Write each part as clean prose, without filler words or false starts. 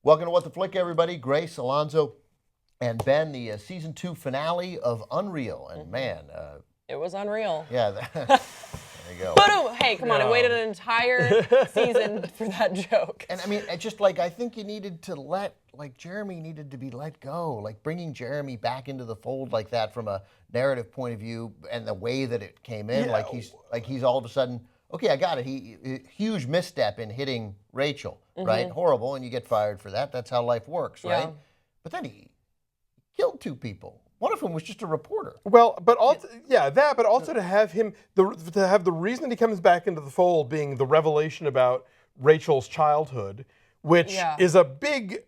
Welcome to What the Flick, everybody. Grace, Alonso, and Ben, the season 2 finale of UnREAL. And man, it was unreal. Yeah, there you go. But hey, come on! I waited an entire season for that joke. And I mean, it's just like I think you needed to Jeremy needed to be let go. Like bringing Jeremy back into the fold like that from a narrative point of view, and the way that it came in, like he's all of a sudden. Okay, I got it. Huge misstep in hitting Rachel, right? Horrible, and you get fired for that. That's how life works, right? But then he killed 2 people. One of whom was just a reporter. Well, but also, but also to have him, to have the reason he comes back into the fold being the revelation about Rachel's childhood, which is a big,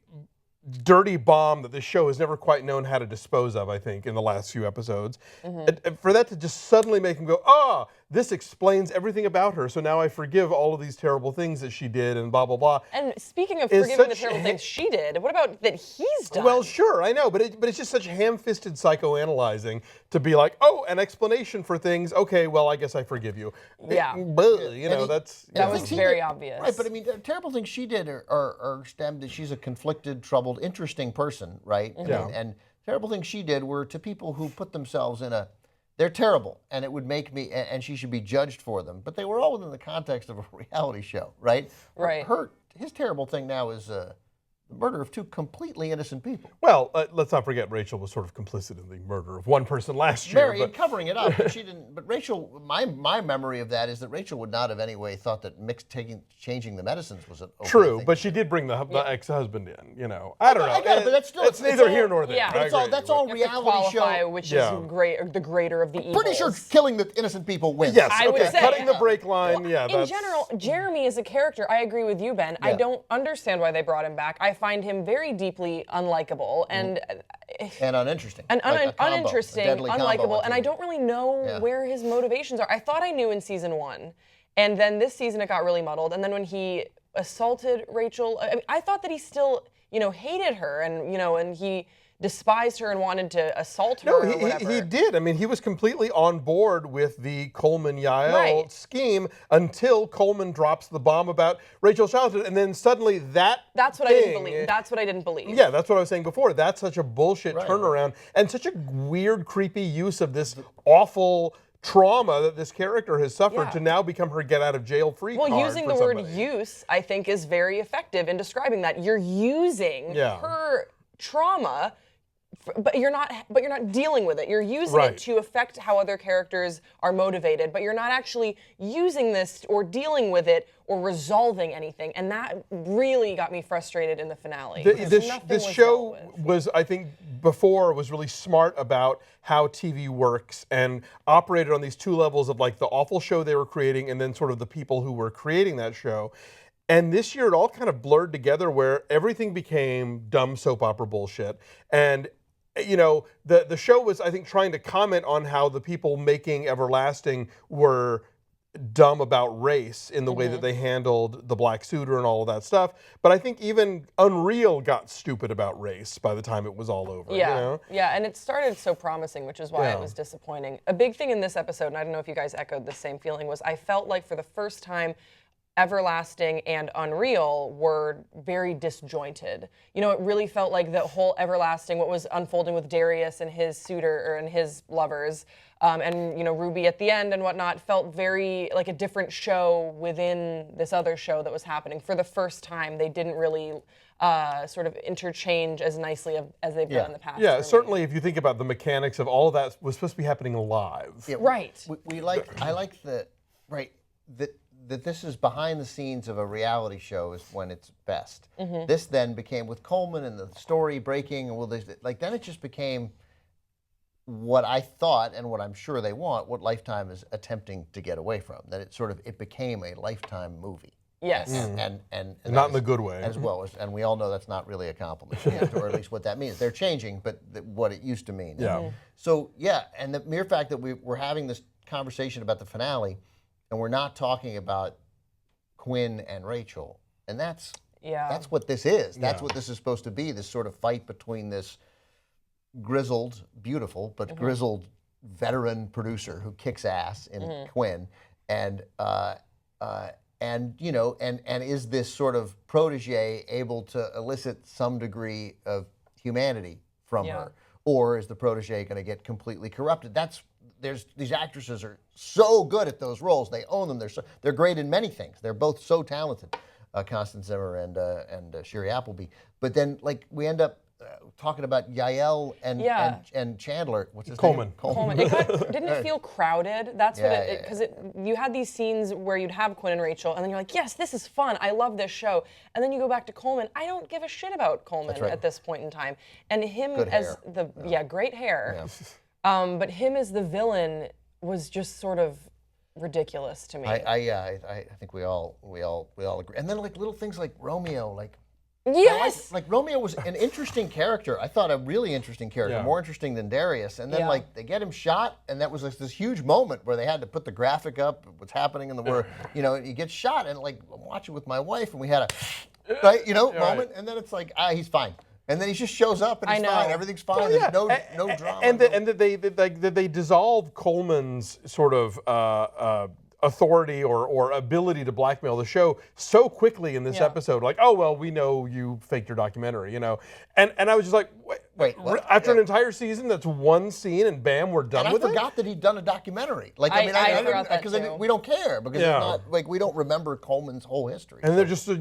dirty bomb that this show has never quite known how to dispose of, I think, in the last few episodes. And for that to just suddenly make him go, this explains everything about her, so now I forgive all of these terrible things that she did and blah, blah, blah. And speaking of forgiving the terrible things she did, what about that he's done? Well, sure, I know, but it's just such ham-fisted psychoanalyzing to be like, an explanation for things, okay, well, I guess I forgive you. Yeah. That was very obvious. Right, but I mean, the terrible things she did are stemmed that she's a conflicted, troubled, interesting person, right? And terrible things she did were to people who put themselves in they're terrible, and it would make me, and she should be judged for them. But they were all within the context of a reality show, right? Right. His terrible thing now is the murder of 2 completely innocent people. Well, let's not forget Rachel was sort of complicit in the murder of one person last year. Mary, and covering it up, but she didn't. But Rachel, my memory of that is that Rachel would not have anyway thought that changing the medicines was an okay True, thing. but she did bring the ex-husband in. I don't know. I get it, but that's still it's neither here nor there. Yeah, but that's all reality show. Which is the greater of the evils. Pretty sure killing the innocent people wins. Yes, I would say. Cutting the brake line. In general, Jeremy is a character. I agree with you, Ben. I don't understand why they brought him back. I find him very deeply unlikable and uninteresting. And uninteresting, unlikable, and I think. don't really know where his motivations are. I thought I knew in season 1, and then this season it got really muddled. And then when he assaulted Rachel, I thought that he still, hated her, and he despised her and wanted to assault her. No, he did. I mean, he was completely on board with the Coleman-Yael scheme until Coleman drops the bomb about Rachel's childhood, and then suddenly that's what I didn't believe. That's what I didn't believe. Yeah, that's what I was saying before. That's such a bullshit turnaround and such a weird, creepy use of this awful trauma that this character has suffered to now become her get-out-of-jail-free card. Well, using the word use, I think, is very effective in describing that. You're using her trauma, but you're not dealing with it. You're using it to affect how other characters are motivated, but you're not actually using this or dealing with it or resolving anything. And that really got me frustrated in the finale. This show was, I think, before was really smart about how TV works and operated on these 2 levels of like the awful show they were creating and then sort of the people who were creating that show. And this year it all kind of blurred together where everything became dumb soap opera bullshit. And the show was, I think, trying to comment on how the people making Everlasting were dumb about race in the way that they handled the black suitor and all of that stuff. But I think even UnREAL got stupid about race by the time it was all over. Yeah, and it started so promising, which is why it was disappointing. A big thing in this episode, and I don't know if you guys echoed the same feeling, was I felt like for the first time, Everlasting and UnREAL were very disjointed. It really felt like the whole Everlasting, what was unfolding with Darius and his suitor and his lovers, and Ruby at the end and whatnot, felt very like a different show within this other show that was happening. For the first time, they didn't really sort of interchange as nicely as they've done in the past. Yeah, certainly if you think about the mechanics of all of that was supposed to be happening live. Yeah, right. I like that this is behind the scenes of a reality show is when it's best. This then became with Coleman and the story breaking, and then it just became what I thought and what I'm sure they want, what Lifetime is attempting to get away from. That it became a Lifetime movie. Yes. And not in the good way. As well as, and we all know that's not really a compliment, or at least what that means. They're changing, but what it used to mean. Yeah. So and the mere fact that we're having this conversation about the finale, and we're not talking about Quinn and Rachel, and that's what this is. That's what this is supposed to be, this sort of fight between this grizzled, beautiful, but grizzled veteran producer who kicks ass in Quinn, and and you know, and is this sort of protege able to elicit some degree of humanity from her, or is the protege going to get completely corrupted? These actresses are so good at those roles; they own them. They're great in many things. They're both so talented, Constance Zimmer and Shiri Appleby. But then, like, we end up talking about Yael and Chandler. What's his Coleman. name? Coleman. Didn't it feel crowded? That's what it, because you had these scenes where you'd have Quinn and Rachel, and then you're like, yes, this is fun. I love this show. And then you go back to Coleman. I don't give a shit about Coleman at this point in time. And him as great hair. Yeah. But him as the villain was just sort of ridiculous to me. I think we all agree. And then like little things like Romeo, like. Yes! Like Romeo was an interesting character. I thought a really interesting character, more interesting than Darius. And then like they get him shot, and that was like this huge moment where they had to put the graphic up, what's happening in the world. You know, he gets shot, and like I'm watching with my wife, and we had a moment, and then it's like he's fine. And then he just shows up, and he's fine. Everything's fine. There's no drama. And that they dissolve Coleman's sort of authority or ability to blackmail the show so quickly in this episode. Like, oh, well, we know you faked your documentary, you know. And I was just like, wait after an entire season, that's one scene, and bam, we're done with it? I forgot that he'd done a documentary. Like, I forgot that because we don't care, because it's not, like, we don't remember Coleman's whole history. And they're just, so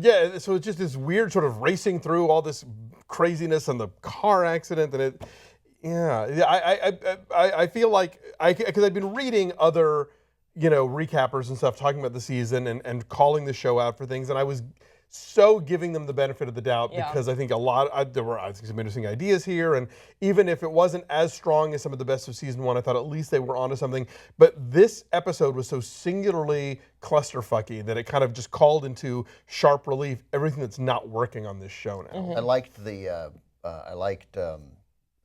it's just this weird sort of racing through all this craziness and the car accident, and I feel like, because I've been reading other, you know, recappers and stuff talking about the season and calling the show out for things, and I was so giving them the benefit of the doubt because I think there were some interesting ideas here, and even if it wasn't as strong as some of the best of season one, I thought at least they were onto something. But this episode was so singularly clusterfucky that it kind of just called into sharp relief everything that's not working on this show now. I liked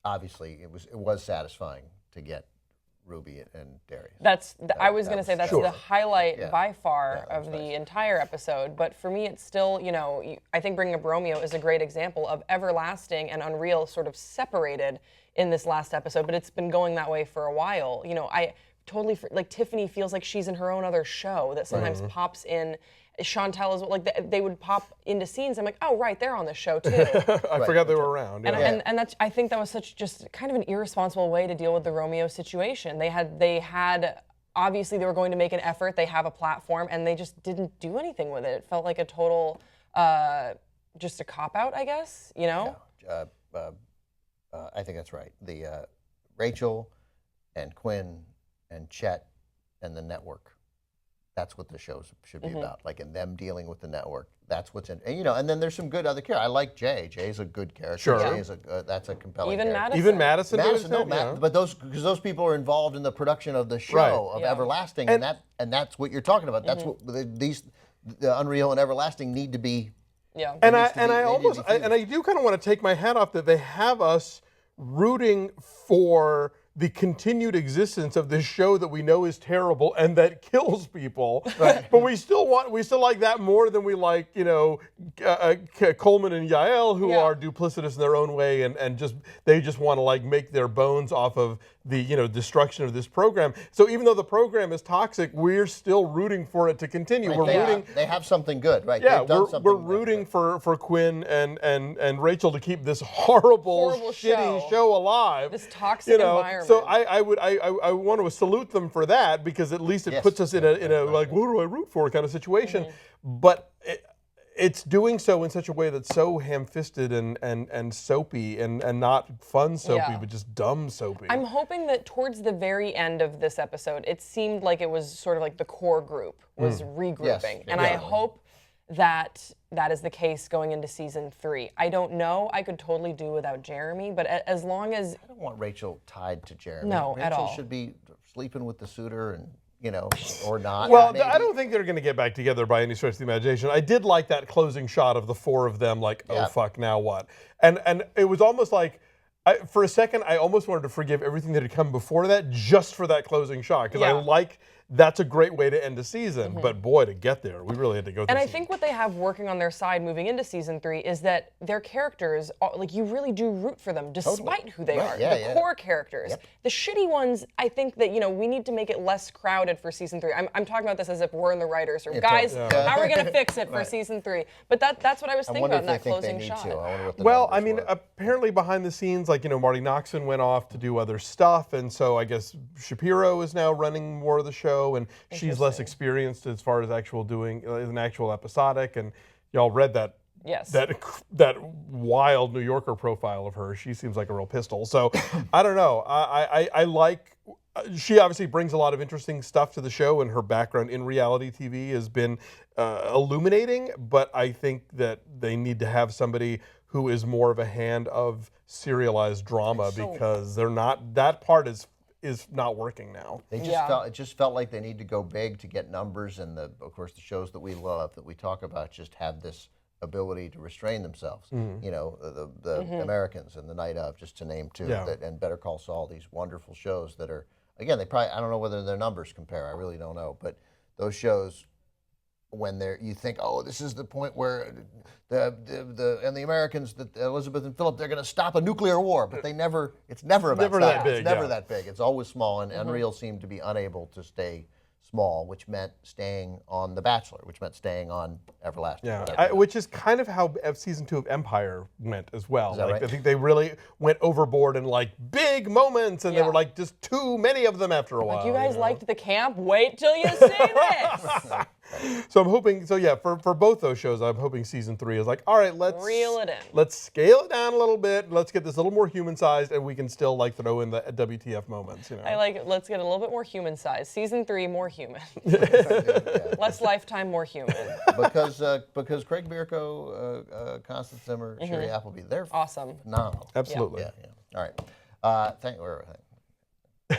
obviously it was satisfying to get Ruby and Darius. I was going to say that's the highlight by far of the entire episode. But for me, it's still, you know, I think bringing up Romeo is a great example of Everlasting and Unreal sort of separated in this last episode. But it's been going that way for a while. You know, I totally, like, Tiffany feels like she's in her own other show that sometimes pops in. Chantel is like they would pop into scenes. I'm like, oh right, they're on the show too. I forgot they were around. And that's, I think that was such just kind of an irresponsible way to deal with the Romeo situation. They had obviously they were going to make an effort. They have a platform, and they just didn't do anything with it. It felt like a total just a cop out, I guess. You know. Yeah, I think that's right. The Rachel and Quinn and Chet and the network. That's what the show should be about, like, in them dealing with the network. That's what's in, and, you know. And then there's some good other characters. I like Jay. Jay's a good character. Sure. Jay that's a compelling character. Even Madison. But because those people are involved in the production of the show of Everlasting, and that's what you're talking about. That's what the Unreal and Everlasting need to be. Yeah. And I do kind of want to take my hat off that they have us rooting for the continued existence of this show that we know is terrible and that kills people, but we still like that more than we like, you know, Coleman and Yael, who are duplicitous in their own way, and they just want to like make their bones off of the, you know, destruction of this program. So even though the program is toxic, we're still rooting for it to continue. Right, they have something good, right? Yeah, we're rooting for Quinn and Rachel to keep this horrible shitty show alive. This toxic environment. So I want to salute them for that, because at least it puts us in a like, what do I root for kind of situation. But it's doing so in such a way that's so ham-fisted and soapy and not fun soapy, but just dumb soapy. I'm hoping that towards the very end of this episode, it seemed like it was sort of like the core group was regrouping. And I hope that is the case going into season 3. I don't know. I could totally do without Jeremy, but as long as... I don't want Rachel tied to Jeremy. No, Rachel at all. Should be sleeping with the suitor, and, you know, or not. Well, I don't think they're going to get back together by any stretch of the imagination. I did like that closing shot of the four of them, like, oh, fuck, now what? And it was almost like, for a second, I almost wanted to forgive everything that had come before that just for that closing shot, because I like that's a great way to end a season. But boy, to get there, we really had to go through. And I think what they have working on their side moving into season 3 is that their characters, like you really do root for them despite who they are. The core characters. The shitty ones, I think that, we need to make it less crowded for season 3. I'm talking about this as if we're in the writers' room. Guys, how are we going to fix it for season 3? But that's what I was thinking about in that closing shot. Well, I mean, apparently behind the scenes, like, Marty Noxon went off to do other stuff, and so I guess Shapiro is now running more of the show, and she's less experienced as far as actual doing an actual episodic, and y'all read that. Yes. That wild New Yorker profile of her. She seems like a real pistol. So I don't know. I like. She obviously brings a lot of interesting stuff to the show, and her background in reality TV has been illuminating. But I think that they need to have somebody who is more of a hand of serialized drama because they're not. That part is not working now. They just felt like they need to go big to get numbers, and of course the shows that we love, that we talk about, just have this ability to restrain themselves. The Americans and The Night Of, just to name two, and Better Call Saul, these wonderful shows that are, again, they probably, I don't know whether their numbers compare, I really don't know, but those shows, when you think, oh, this is the point where the Americans, that Elizabeth and Philip, they're going to stop a nuclear war, but it's never that big. It's never that big. It's always small, and UnREAL seemed to be unable to stay small, which meant staying on The Bachelor, which meant staying on Everlasting. Yeah, which is kind of how season 2 of Empire went as well. Right? I think they really went overboard in like big moments, and there were like just too many of them after a while. Like, you guys liked the camp? Wait till you see this. So I'm hoping, for both those shows, I'm hoping season 3 is like, all right, let's reel it in. Let's scale it down a little bit. Let's get this a little more human-sized, and we can still like throw in the WTF moments. I like it. Let's get a little bit more human-sized. Season 3, more human. Less Lifetime, more human. Because Craig Bierko, Constance Zimmer, Shiri Appleby, they're awesome. Phenomenal. Absolutely. Yeah. All right. Where were we?